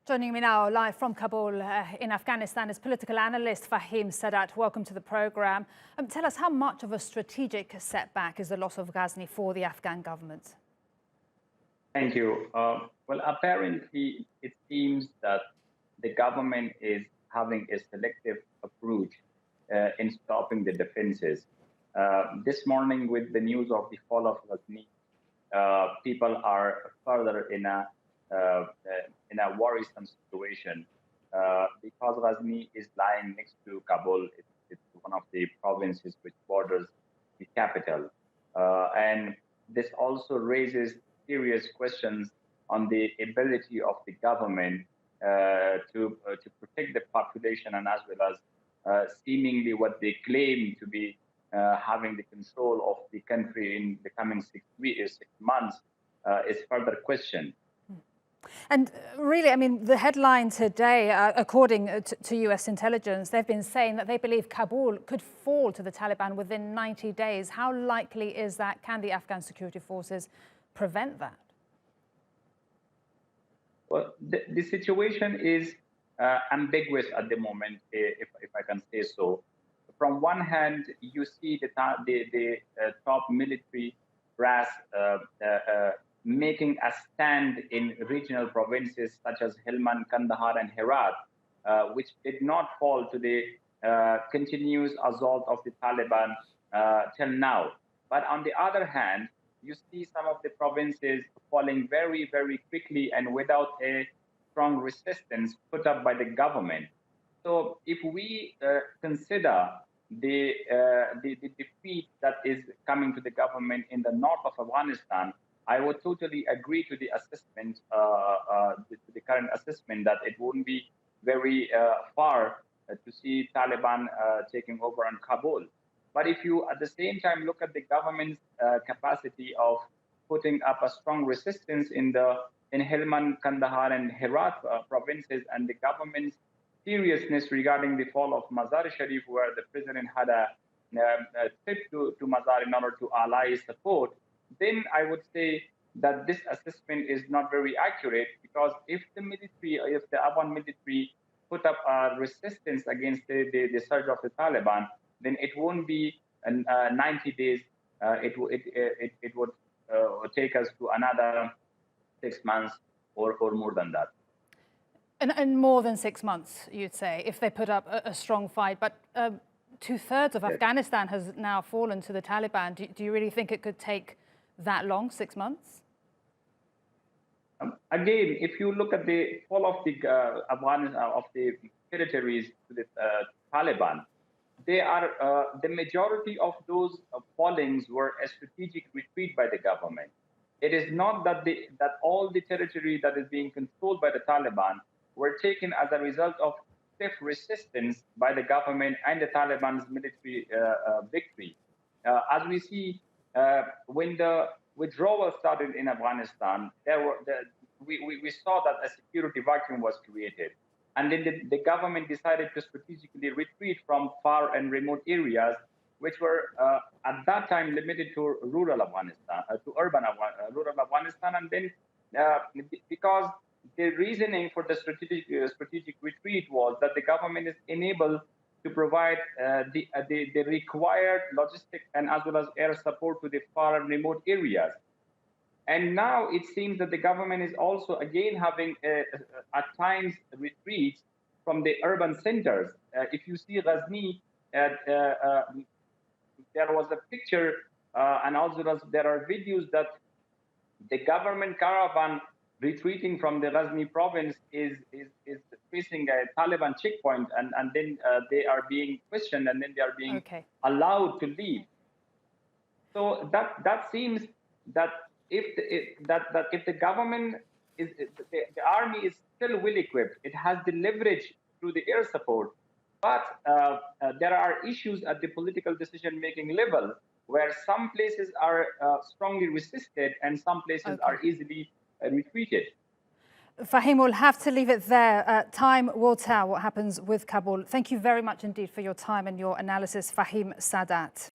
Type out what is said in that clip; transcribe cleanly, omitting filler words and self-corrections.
Joining me now live from Kabul in Afghanistan is political analyst Fahim Sadat. Welcome to the program. Tell us, how much of a strategic setback is the loss of Ghazni for the Afghan government? Thank you. Well, apparently it seems that the government is having a selective approach in stopping the defenses. This morning, with the news of the fall of Ghazni, people are further in a worrisome situation because Ghazni is lying next to Kabul. It's one of the provinces which borders the capital, and this also raises serious questions on the ability of the government to protect the population, and as well as seemingly what they claim to be having the control of the country in the coming 6 months is further questioned. And really, I mean, the headline today, according to US intelligence, they've been saying that they believe Kabul could fall to the Taliban within 90 days. How likely is that? Can the Afghan security forces prevent that? Well, the situation is ambiguous at the moment, if I can say so. From one hand, you see the top military brass making a stand in regional provinces such as Helmand, Kandahar, and Herat, which did not fall to the continuous assault of the Taliban till now. But on the other hand, you see some of the provinces falling very, very quickly and without a strong resistance put up by the government. So if we consider the defeat that is coming to the government in the north of Afghanistan, I would totally agree to the assessment, to the current assessment, that it wouldn't be very far to see Taliban taking over on Kabul. But if you at the same time look at the government's capacity of putting up a strong resistance in Helmand, Kandahar, and Herat provinces, and the government's seriousness regarding the fall of Mazar-i-sharif, where the president had a trip to Mazar in order to ally support, then I would say that this assessment is not very accurate, because if the Afghan military put up a resistance against the surge of the Taliban, then it won't be 90 days. It would take us to another 6 months or more than that. And more than 6 months, you'd say, if they put up a strong fight. But 2/3 of Afghanistan has now fallen to the Taliban. Do you really think it could take that long, 6 months? Again, if you look at the fall of the territories to the Taliban, they are the majority of those fallings were a strategic retreat by the government. It is not that all the territory that is being controlled by the Taliban were taken as a result of stiff resistance by the government and the Taliban's military victory. As we see, when the withdrawal started in Afghanistan, we saw that a security vacuum was created. And then the government decided to strategically retreat from far and remote areas, which were at that time limited to rural Afghanistan, to rural Afghanistan. And then because the reasoning for the strategic retreat was that the government is unable to provide the required logistic and as well as air support to the far and remote areas. And now it seems that the government is also again having at times retreats from the urban centers. If you see Ghazni, there was a picture and also there are videos that the government caravan retreating from the Ghazni province is facing a Taliban checkpoint, and then they are being questioned, and then they are being allowed to leave. So that seems that if the government is, the army is still well equipped, it has the leverage through the air support, but there are issues at the political decision-making level where some places are strongly resisted and some places are easily retreated. Fahim, we'll have to leave it there. Time will tell what happens with Kabul. Thank you very much indeed for your time and your analysis, Fahim Sadat.